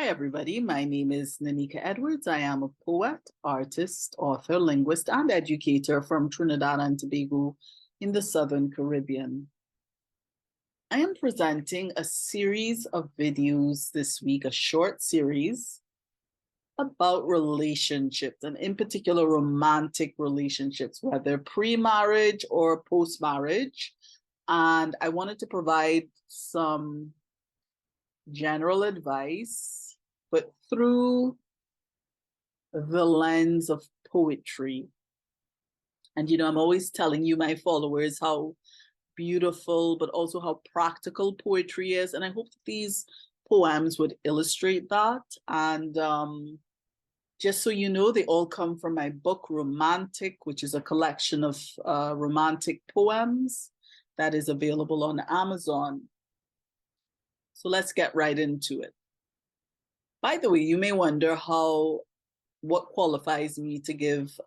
Hi, everybody. My name is Nanika Edwards. I am a poet, artist, author, linguist, and educator from Trinidad and Tobago in the Southern Caribbean. I am presenting a series of videos this week, a short series about relationships, and in particular, romantic relationships, whether pre-marriage or post-marriage. And I wanted to provide some general advice, but through the lens of poetry. And, I'm always telling you, my followers, how beautiful, but also how practical poetry is. And I hope that these poems would illustrate that. And just so you know, they all come from my book, Romantic, which is a collection of romantic poems that is available on Amazon. So let's get right into it. By the way, you may wonder what qualifies me to give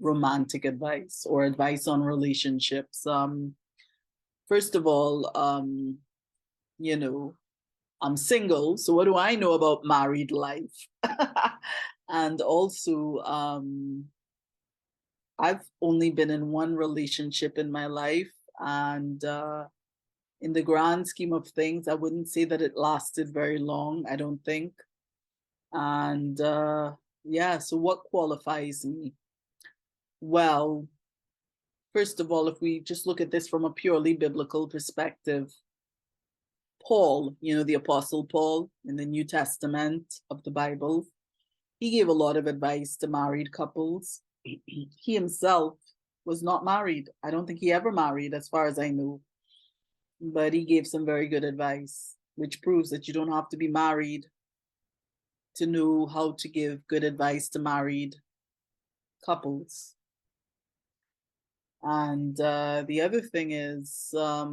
romantic advice or advice on relationships. First of all, I'm single, so what do I know about married life? And also, I've only been in one relationship in my life, and in the grand scheme of things, I wouldn't say that it lasted very long, I don't think. And yeah, so what qualifies me? Well, first of all, if we just look at this from a purely biblical perspective, Paul, the Apostle Paul in the New Testament of the Bible, he gave a lot of advice to married couples. He himself was not married. I don't think he ever married, as far as I know. But he gave some very good advice, which proves that you don't have to be married to know how to give good advice to married couples. And the other thing is, I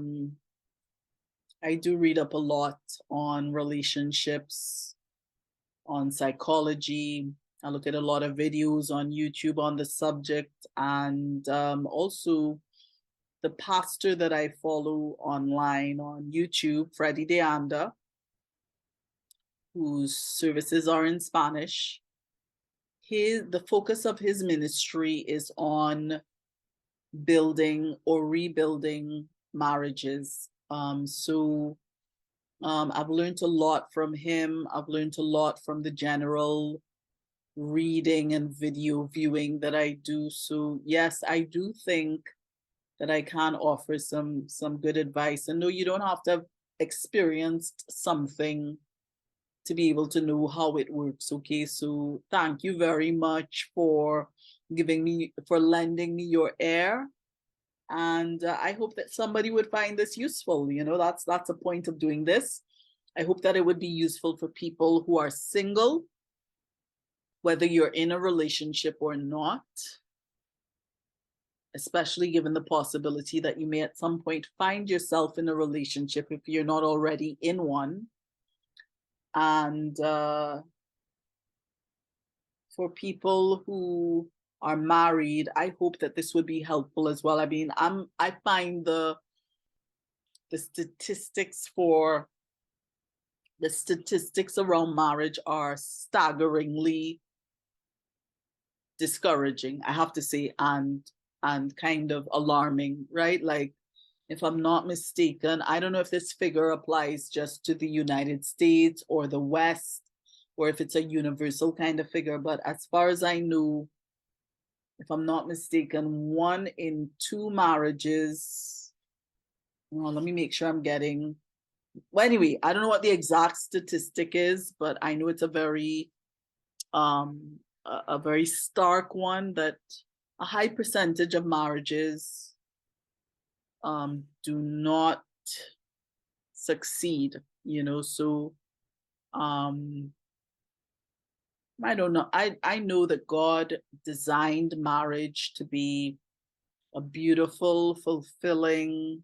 do read up a lot on relationships, on psychology. I look at a lot of videos on YouTube on the subject, and also the pastor that I follow online on YouTube, Freddie DeAnda, whose services are in Spanish. The focus of his ministry is on building or rebuilding marriages. I've learned a lot from him. I've learned a lot from the general reading and video viewing that I do. So yes, I do think that I can offer some good advice. And no, you don't have to have experienced something to be able to know how it works. Okay, so thank you very much for lending me your ear. And I hope that somebody would find this useful. That's a point of doing this. I hope that it would be useful for people who are single, whether you're in a relationship or not, especially given the possibility that you may at some point find yourself in a relationship if you're not already in one. And for people who are married, I hope that this would be helpful as well. I mean, I find the statistics around marriage are staggeringly discouraging, I have to say, and kind of alarming, right? Like, if I'm not mistaken, I don't know if this figure applies just to the United States or the West, or if it's a universal kind of figure, but as far as I know, if I'm not mistaken, 1 in 2 marriages. Well, let me make sure I'm getting. Well, anyway, I don't know what the exact statistic is, but I know it's a very stark one, that a high percentage of marriages do not succeed. So I don't know. I know that God designed marriage to be a beautiful, fulfilling,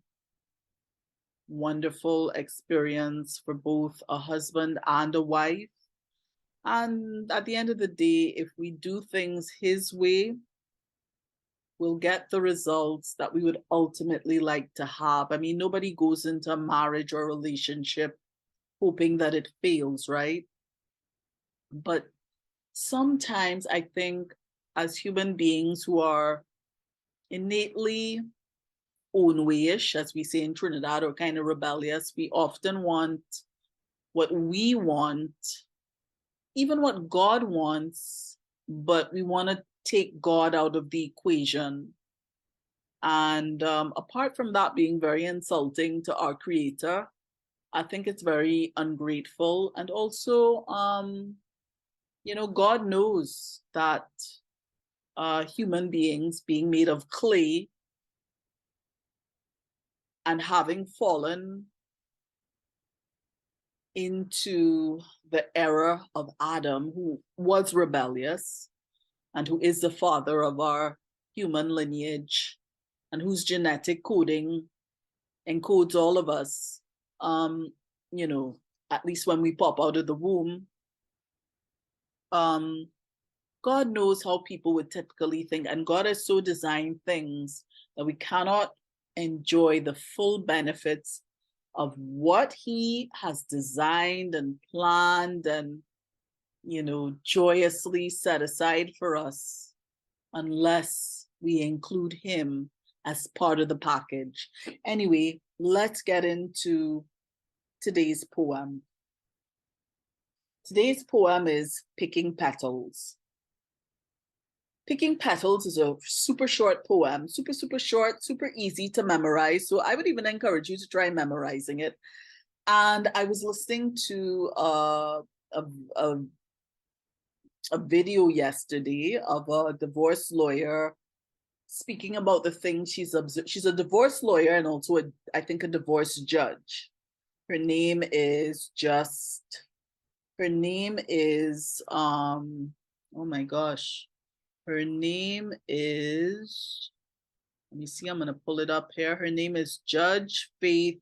wonderful experience for both a husband and a wife. And at the end of the day, if we do things his way, we'll get the results that we would ultimately like to have. I mean, nobody goes into a marriage or relationship hoping that it fails, right? But sometimes I think as human beings who are innately own-wayish, as we say in Trinidad, or kind of rebellious, we often want what we want, even what God wants, but we want to take God out of the equation. And apart from that being very insulting to our Creator, I think it's very ungrateful. And also, God knows that human beings being made of clay and having fallen into the era of Adam, who was rebellious and who is the father of our human lineage and whose genetic coding encodes all of us, um, you know, at least when we pop out of the womb, um, God knows how people would typically think, and God has so designed things that we cannot enjoy the full benefits of what He has designed and planned and, joyously set aside for us unless we include Him as part of the package. Anyway, let's get into today's poem. Today's poem is Picking Petals. Picking Petals is a super short poem, super short, super easy to memorize. So I would even encourage you to try memorizing it. And I was listening to a video yesterday of a divorce lawyer speaking about the things she's observed. She's a divorce lawyer and also, I think, a divorce judge. Her name is oh my gosh. Her name is, let me see, I'm going to pull it up here. Her name is Judge Faith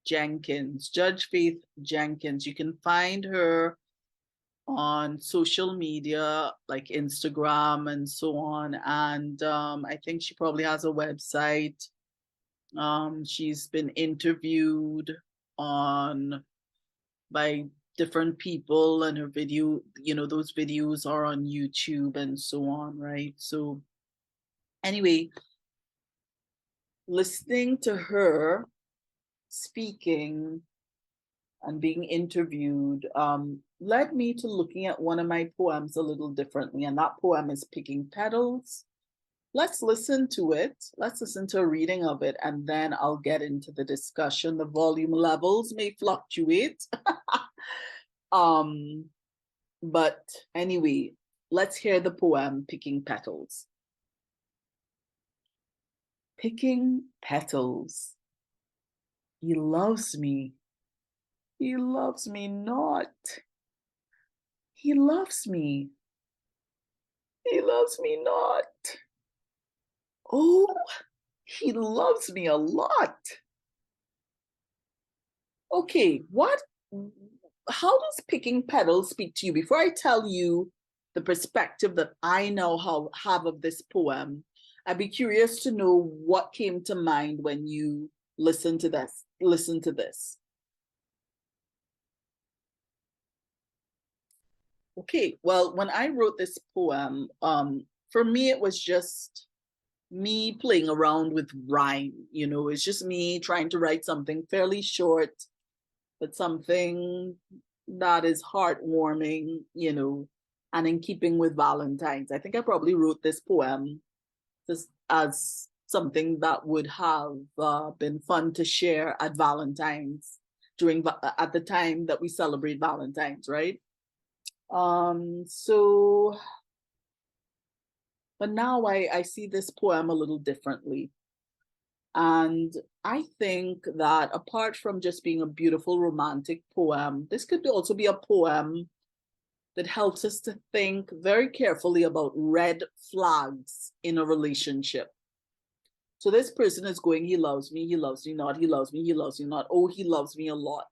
Jenkins. Judge Faith Jenkins. You can find her on social media like Instagram and so on. And I think she probably has a website. She's been interviewed by different people, and her video, those videos are on YouTube and so on, right? So anyway, listening to her speaking and being interviewed led me to looking at one of my poems a little differently, and that poem is Picking Petals. Let's listen to it. Let's listen to a reading of it, and then I'll get into the discussion. The volume levels may fluctuate. But anyway, let's hear the poem Picking Petals. Picking petals. He loves me. He loves me not. He loves me. He loves me not. Oh, he loves me a lot. Okay, how does Picking Petals speak to you? Before I tell you the perspective that I now have of this poem, I'd be curious to know what came to mind when you listen to this. Okay, well, when I wrote this poem, for me, it was just me playing around with rhyme. It's just me trying to write something fairly short, but something that is heartwarming, and in keeping with Valentine's. I think I probably wrote this poem just as something that would have been fun to share at Valentine's at the time that we celebrate Valentine's, right? But now I see this poem a little differently. And I think that apart from just being a beautiful romantic poem, this could also be a poem that helps us to think very carefully about red flags in a relationship. So this person is going, he loves me not, he loves me not, oh, he loves me a lot.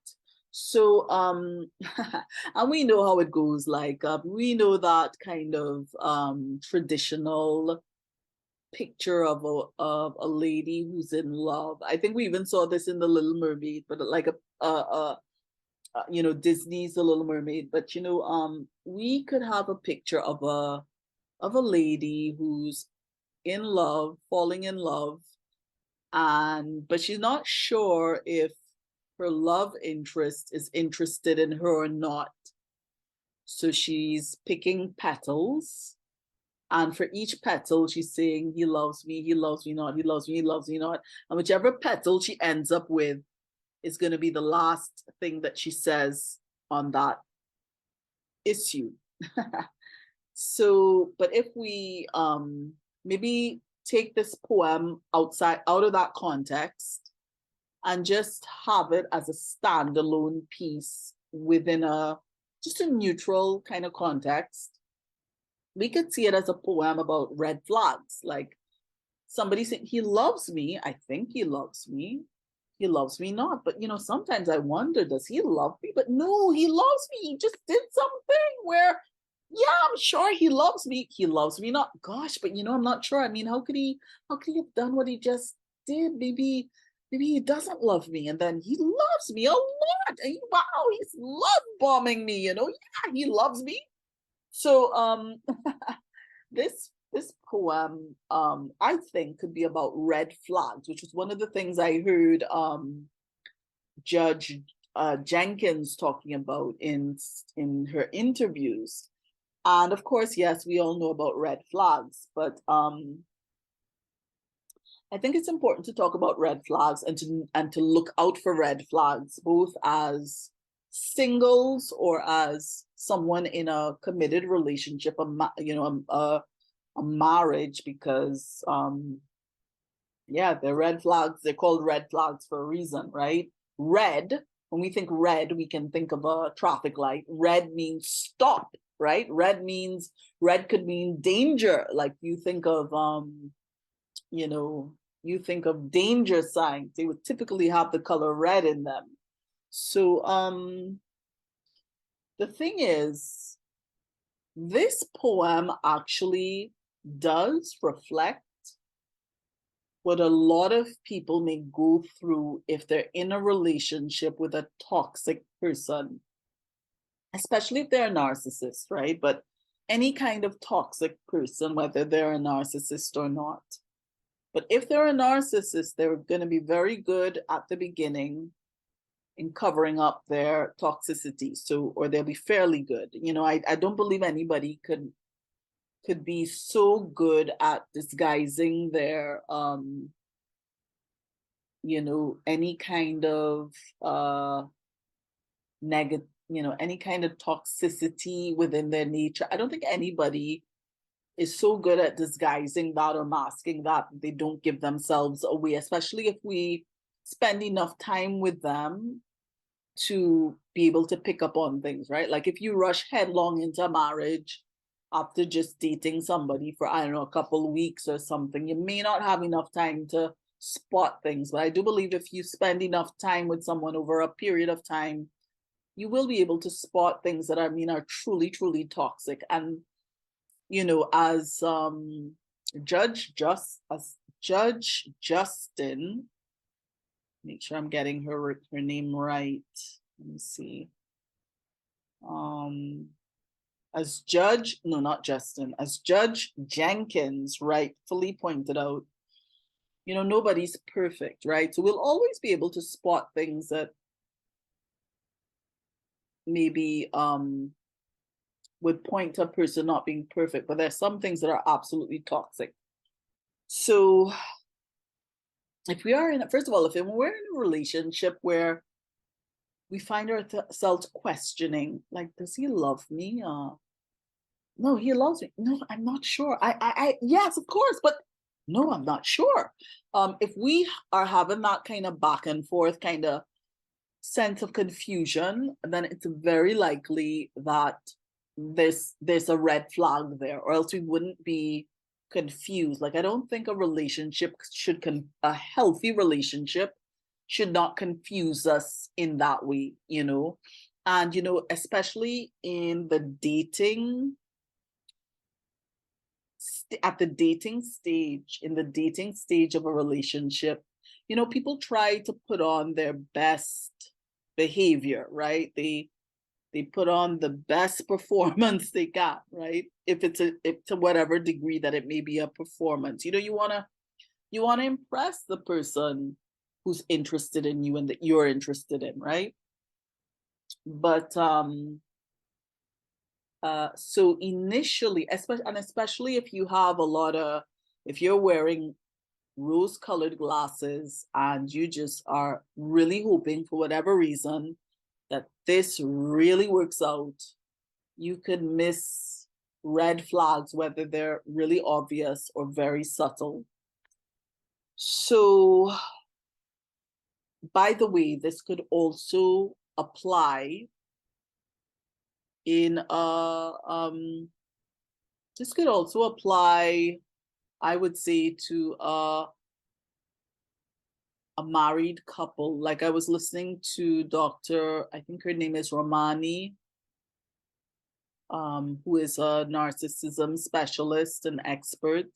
So, and we know how it goes, like, we know that kind of traditional picture of a lady who's in love. I think we even saw this in The Little Mermaid, but like a Disney's The Little Mermaid, but we could have a picture of a lady who's in love, falling in love, but she's not sure if her love interest is interested in her or not. So she's picking petals, and for each petal, she's saying, he loves me not, he loves me, he loves me not. And whichever petal she ends up with is going to be the last thing that she says on that issue. So, but if we maybe take this poem out of that context and just have it as a standalone piece within just a neutral kind of context, we could see it as a poem about red flags. Like somebody saying, he loves me, I think he loves me. He loves me not. But sometimes I wonder, does he love me? But no, he loves me. He just did something where, yeah, I'm sure he loves me. He loves me not. Gosh, but I'm not sure. I mean, how could he have done what he just did? Maybe he doesn't love me, and then he loves me a lot. And wow, he's love bombing me, Yeah, he loves me. So this poem I think could be about red flags, which was one of the things I heard Judge Jenkins talking about in her interviews. And of course, yes, we all know about red flags, but I think it's important to talk about red flags and to look out for red flags, both as singles or as someone in a committed relationship, a marriage, because yeah, they're red flags. They're called red flags for a reason, right? Red, when we think red, we can think of a traffic light. Red means stop, right? Red could mean danger. Like you think of danger signs. They would typically have the color red in them. So the thing is, this poem actually does reflect what a lot of people may go through if they're in a relationship with a toxic person, especially if they're a narcissist, right? But any kind of toxic person, whether they're a narcissist or not. But if they're a narcissist, they're going to be very good at the beginning in covering up their toxicity. Or they'll be fairly good. I don't believe anybody could be so good at disguising their any kind of negative, any kind of toxicity within their nature. I don't think anybody is so good at disguising that or masking that they don't give themselves away, especially if we spend enough time with them to be able to pick up on things, right? Like if you rush headlong into marriage after just dating somebody for, I don't know, a couple of weeks or something, you may not have enough time to spot things. But I do believe if you spend enough time with someone over a period of time, you will be able to spot things that are truly, truly toxic. And as Judge Justin, make sure I'm getting her name right. Let me see. As Judge Jenkins rightfully pointed out, nobody's perfect, right? So we'll always be able to spot things that maybe would point to a person not being perfect, but there's some things that are absolutely toxic. So if we're in a relationship where we find ourselves questioning, like, does he love me? No, he loves me. No, I'm not sure. Yes, of course, but no, I'm not sure. If we are having that kind of back and forth kind of sense of confusion, then it's very likely that there's a red flag there, or else we wouldn't be confused. Like I don't think a healthy relationship should not confuse us in that way, and especially in the dating stage of a relationship, people try to put on their best behavior, right? They put on the best performance they got, right? If to whatever degree that it may be a performance. You want to impress the person who's interested in you and that you're interested in, right? But so initially, especially if you have if you're wearing rose-colored glasses and you just are really hoping for whatever reason that this really works out, you could miss red flags, whether they're really obvious or very subtle. So, by the way, this could also apply in this could also apply, I would say, to a married couple. Like I was listening to I think her name is Romani, who is a narcissism specialist and expert.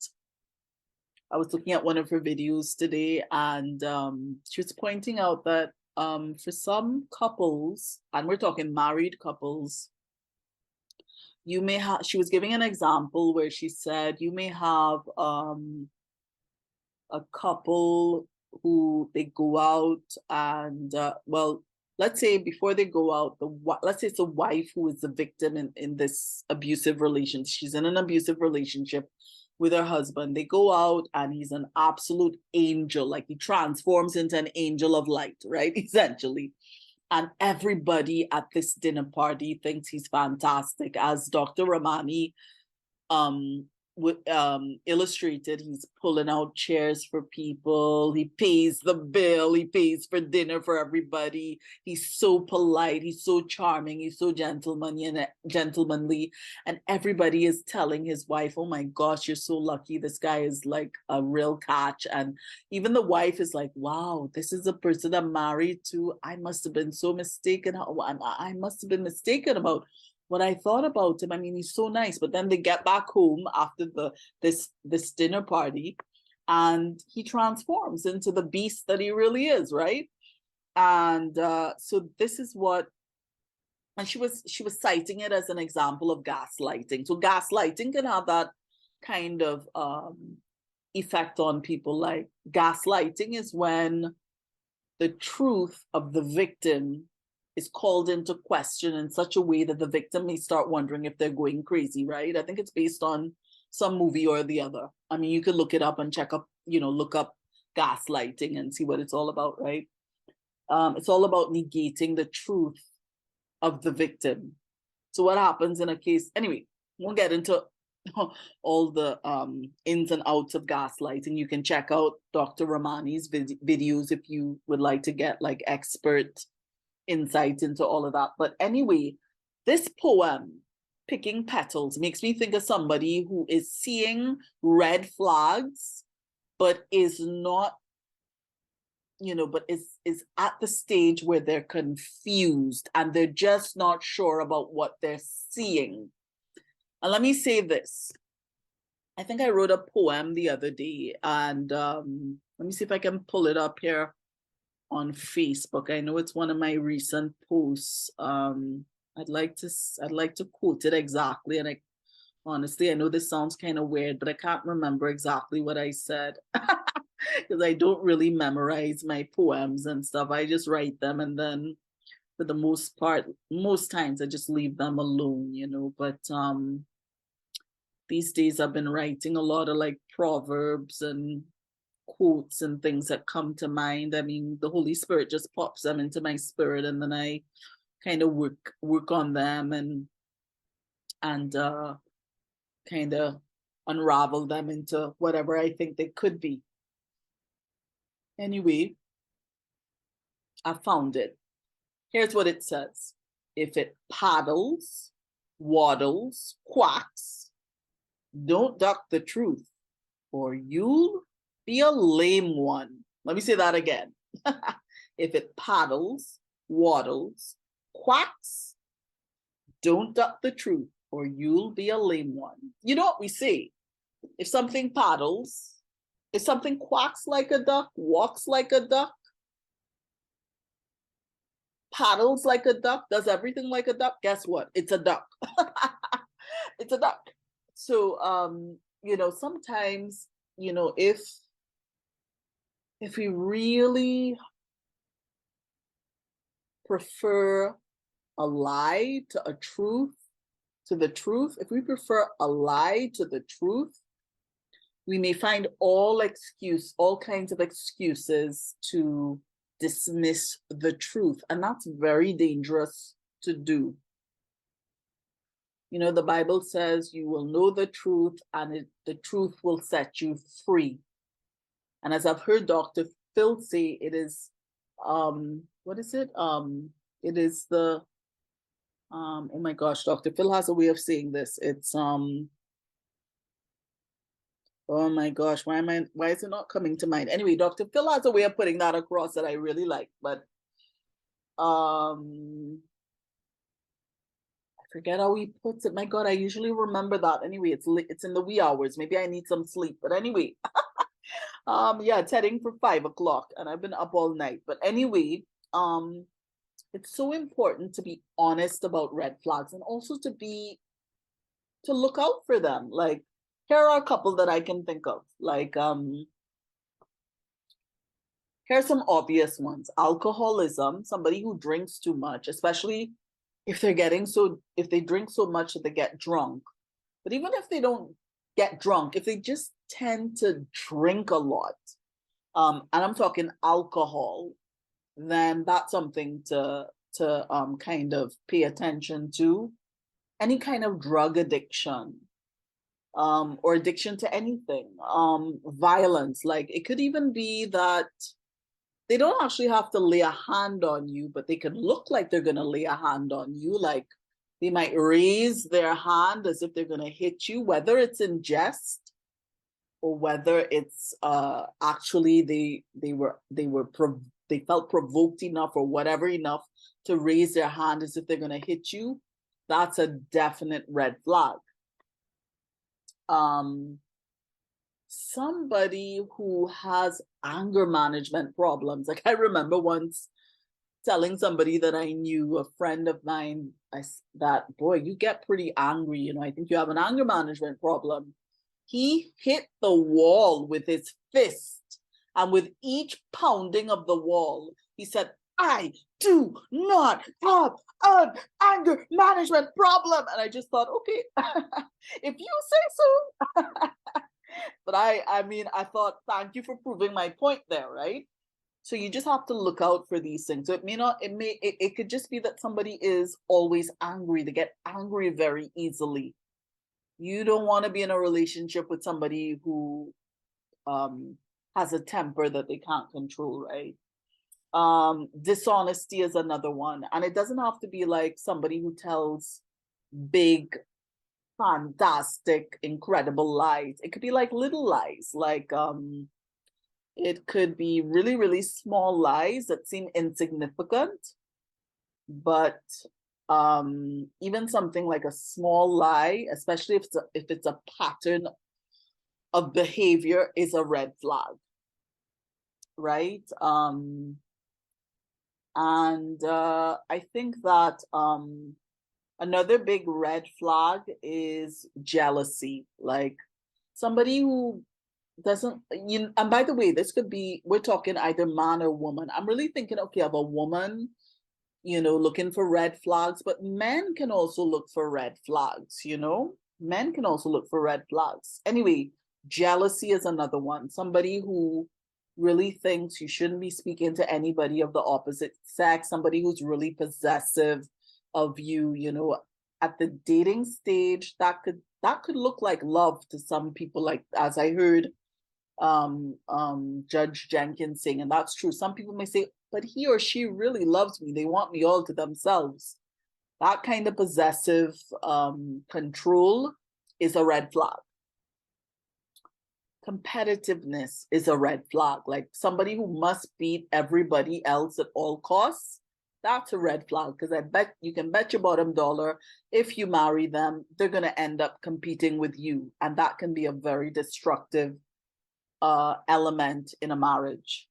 I was looking at one of her videos today, and she was pointing out that for some couples, and we're talking married couples, you may have, she was giving an example where she said you may have a couple who they go out and well, let's say before they go out, let's say it's a wife who is the victim in this abusive relationship. She's in an abusive relationship with her husband. They go out and he's an absolute angel, like he transforms into an angel of light, right? Essentially. And everybody at this dinner party thinks he's fantastic. As Dr. Ramani illustrated, he's pulling out chairs for people, he pays the bill, he pays for dinner for everybody, he's so polite, he's so charming, he's so gentlemanly, and everybody is telling his wife, oh my gosh, you're so lucky, this guy is like a real catch. And even the wife is like, wow, this is a person I'm married to. I must have been so mistaken. I must have been mistaken about what I thought about him. I mean, he's so nice. But then they get back home after this dinner party, and he transforms into the beast that he really is, right? And so this is what, and she was citing it as an example of gaslighting. So gaslighting can have that kind of effect on people. Like gaslighting is when the truth of the victim is called into question in such a way that the victim may start wondering if they're going crazy, right? I think it's based on some movie or the other. I mean, you could look it up and check up, look up gaslighting and see what it's all about, right? It's all about negating the truth of the victim. So what happens in a case, anyway, we'll get into all the ins and outs of gaslighting. You can check out Dr. Ramani's videos if you would like to get like expert insight into all of that. But anyway, this poem, Picking Petals, makes me think of somebody who is seeing red flags, but is not, but is at the stage where they're confused and they're just not sure about what they're seeing. And let me say this. I think I wrote a poem the other day, and let me see if I can pull it up here on Facebook. I know it's one of my recent posts. I'd like to quote it exactly, and honestly, I know this sounds kind of weird, but I can't remember exactly what I said because I don't really memorize my poems and stuff. I just write them, and then for the most part, most times I just leave them alone, But these days I've been writing a lot of like proverbs and quotes and things that come to mind. I mean, the Holy Spirit just pops them into my spirit, and then I kind of work on them and kind of unravel them into whatever I think they could be. Anyway, I found it. Here's what it says. If it paddles, waddles, quacks, don't duck the truth, or you'll be a lame one. Let me say that again. If it paddles, waddles, quacks, don't duck the truth, or you'll be a lame one. You know what we say? If something paddles, if something quacks like a duck, walks like a duck, paddles like a duck, does everything like a duck, guess what? It's a duck. It's a duck. So sometimes, if we really prefer a lie to a truth, to the truth, if we prefer a lie to the truth, we may find all kinds of excuses to dismiss the truth. And that's very dangerous to do. The Bible says you will know the truth and the truth will set you free. And as I've heard Dr. Phil say, it is, what is it? It is the, oh my gosh, Dr. Phil has a way of saying this. It's, oh my gosh, why is it not coming to mind? Anyway, Dr. Phil has a way of putting that across that I really like, but I forget how he puts it. My God, I usually remember that. Anyway, it's in the wee hours. Maybe I need some sleep, but anyway, yeah, it's heading for 5 o'clock and I've been up all night. But anyway, it's so important to be honest about red flags and also to look out for them. Like, here are a couple that I can think of. Like, here's some obvious ones. Alcoholism, somebody who drinks too much, especially if they drink so much that they get drunk. But even if they don't get drunk, if they just tend to drink a lot, and I'm talking alcohol, then that's something to kind of pay attention to. Any kind of drug addiction, or addiction to anything, violence, like it could even be that they don't actually have to lay a hand on you, but they can look like they're going to lay a hand on you. Like they might raise their hand as if they're going to hit you, whether it's in jest or whether it's actually they felt provoked enough or whatever enough to raise their hand as if they're going to hit you. That's a definite red flag. Somebody who has anger management problems. Like I remember once telling somebody that I knew, a friend of mine, that, boy, you get pretty angry. I think you have an anger management problem. He hit the wall with his fist. And with each pounding of the wall, he said, I do not have an anger management problem. And I just thought, okay, if you say so. But I thought, thank you for proving my point there, right? So you just have to look out for these things. So it could just be that somebody is always angry. They get angry very easily. You don't want to be in a relationship with somebody who has a temper that they can't control, right? Dishonesty is another one. And it doesn't have to be like somebody who tells big, fantastic, incredible lies. It could be like little lies, like it could be really, really small lies that seem insignificant, but even something like a small lie, especially if it's a pattern of behavior, is a red flag, right? And I think that another big red flag is jealousy, like somebody who doesn't, and by the way, this could be, we're talking either man or woman. I'm really thinking, okay, of a woman, looking for red flags, but men can also look for red flags, men can also look for red flags. Anyway, jealousy is another one. Somebody who really thinks you shouldn't be speaking to anybody of the opposite sex, somebody who's really possessive of you, at the dating stage, that could look like love to some people, like as I heard Judge Jenkins saying, and that's true. Some people may say, but he or she really loves me. They want me all to themselves. That kind of possessive control is a red flag. Competitiveness is a red flag. Like somebody who must beat everybody else at all costs, that's a red flag, because I bet you can bet your bottom dollar if you marry them, they're going to end up competing with you. And that can be a very destructive element in a marriage.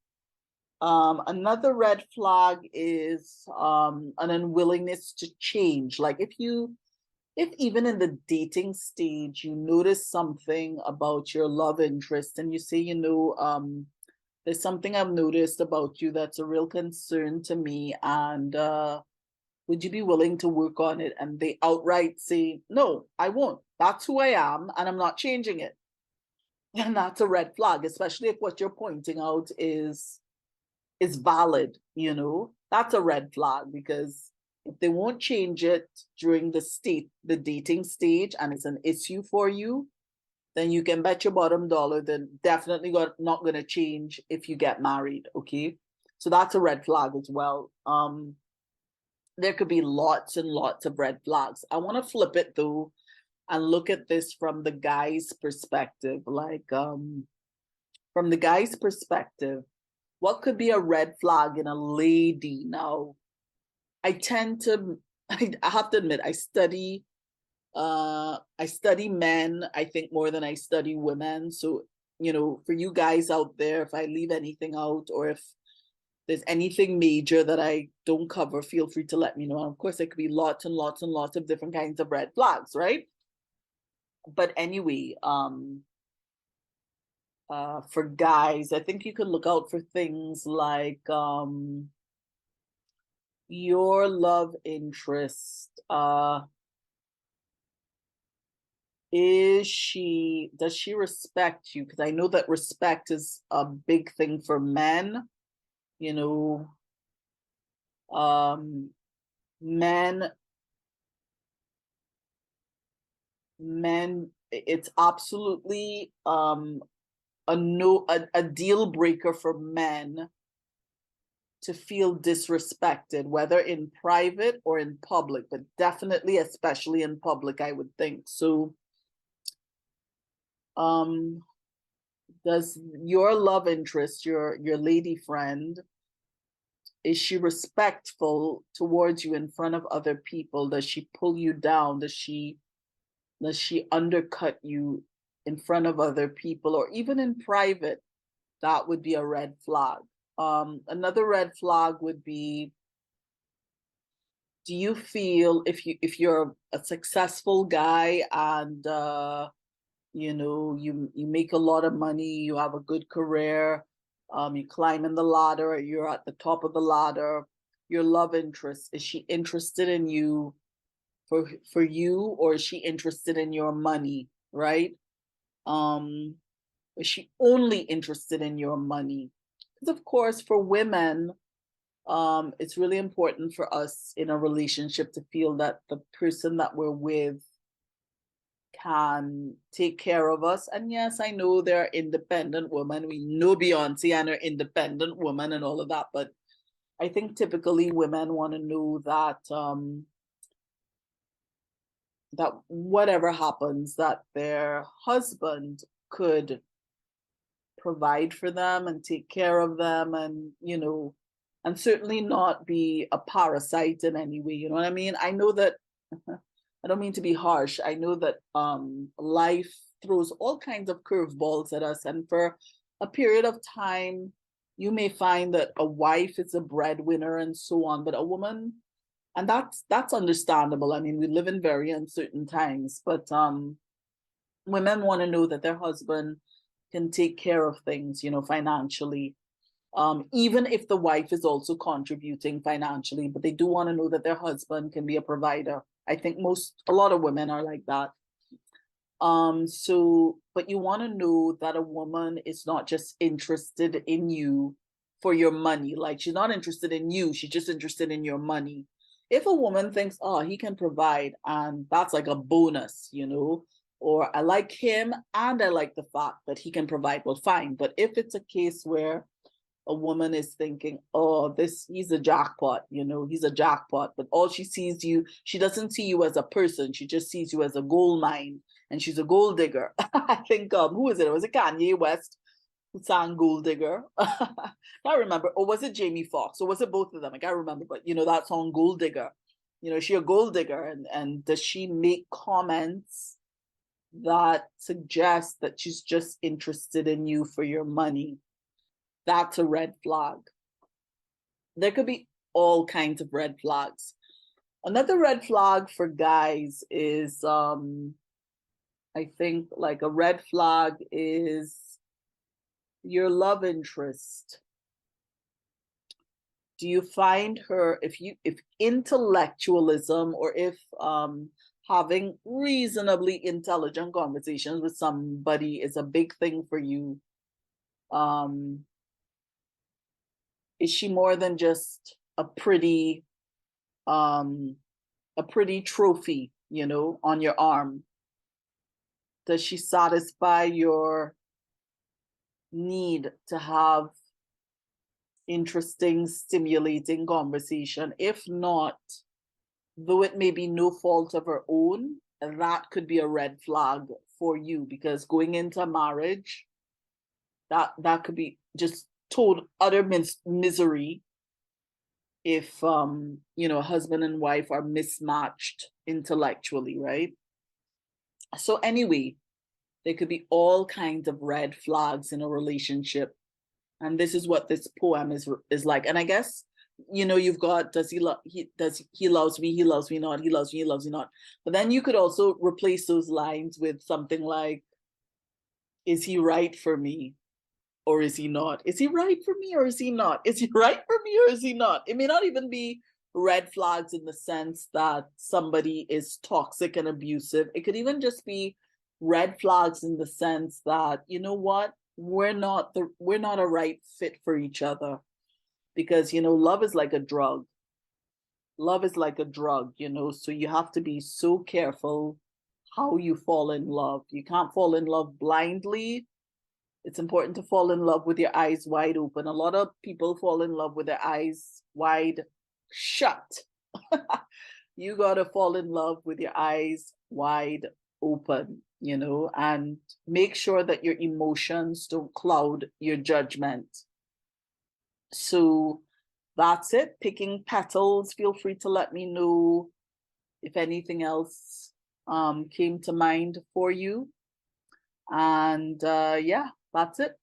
Another red flag is an unwillingness to change. Like if even in the dating stage you notice something about your love interest and you say, there's something I've noticed about you that's a real concern to me, and would you be willing to work on it? And they outright say, no, I won't. That's who I am, and I'm not changing it. And that's a red flag, especially if what you're pointing out is valid, that's a red flag, because if they won't change it during the dating stage, and it's an issue for you, then you can bet your bottom dollar they're definitely not going to change if you get married. Okay, so that's a red flag as well. There could be lots and lots of red flags. I want to flip it though and look at this from the guy's perspective. Like, from the guy's perspective, what could be a red flag in a lady? Now, I tend to, I have to admit, I study men, I think, more than I study women. So, for you guys out there, if I leave anything out or if there's anything major that I don't cover, feel free to let me know. And of course, there could be lots and lots and lots of different kinds of red flags, right? But anyway, for guys, I think you can look out for things like your love interest. Does she respect you? Because I know that respect is a big thing for men. Men, it's absolutely a deal breaker for men to feel disrespected, whether in private or in public, but definitely, especially in public, I would think. So, does your love interest, your lady friend, is she respectful towards you in front of other people? Does she pull you down? Does she undercut you in front of other people, or even in private? That would be a red flag. Another red flag would be, do you feel if you're a successful guy and you make a lot of money, you have a good career, you climb in the ladder, you're at the top of the ladder, your love interest, is she interested in you for you, or is she interested in your money, right? Is she only interested in your money? Because of course, for women, it's really important for us in a relationship to feel that the person that we're with can take care of us. And yes, I know they're independent women. We know Beyonce and her independent woman and all of that, but I think typically women want to know that that whatever happens, that their husband could provide for them and take care of them, and and certainly not be a parasite in any way. You know what I mean? I know that I don't mean to be harsh. I know that life throws all kinds of curveballs at us, and for a period of time, you may find that a wife is a breadwinner and so on, but a woman, and that's understandable. I mean, we live in very uncertain times, but women want to know that their husband can take care of things, financially. Even if the wife is also contributing financially, but they do want to know that their husband can be a provider. I think a lot of women are like that. But you want to know that a woman is not just interested in you for your money. Like, she's not interested in you, she's just interested in your money. If a woman thinks, oh, he can provide, and that's like a bonus, or I like him and I like the fact that he can provide, well, fine. But if it's a case where a woman is thinking, oh, he's a jackpot, he's a jackpot, but all she doesn't see you as a person, she just sees you as a gold mine, and she's a gold digger. I think, who is it? Was it Kanye West who sang Gold Digger? I remember. Or was it Jamie Foxx? Or was it both of them? I can't remember, but that song Gold Digger, is she a gold digger? And does she make comments that suggest that she's just interested in you for your money? That's a red flag. there could be all kinds of red flags. Another red flag for guys is I think like a red flag is your love interest. Do you find her, if intellectualism, or if having reasonably intelligent conversations with somebody is a big thing for you, is she more than just um a pretty trophy, you know, on your arm? Does she satisfy your need to have interesting, stimulating conversation? If not, though it may be no fault of her own, that could be a red flag for you, because going into marriage, that could be just total utter misery if you know, husband and wife are mismatched intellectually, right? So anyway, there could be all kinds of red flags in a relationship, and this is what this poem is like. And I guess, you know, you've got, does he loves me, he loves me not, he loves me, he loves me not. But then you could also replace those lines with something like, is he right for me, or is he not? Is he right for me, or is he not? Is he right for me, or is he not? It may not even be red flags in the sense that somebody is toxic and abusive. It could even just be red flags in the sense that, you know what, we're not a right fit for each other. Because, you know, love is like a drug. Love is like a drug, you know, so you have to be so careful how you fall in love. You can't fall in love blindly. It's important to fall in love with your eyes wide open. A lot of people fall in love with their eyes wide shut. You got to fall in love with your eyes wide open, you know, and make sure that your emotions don't cloud your judgment. So that's it. Picking Petals. Feel free to let me know if anything else came to mind for you. And yeah, that's it.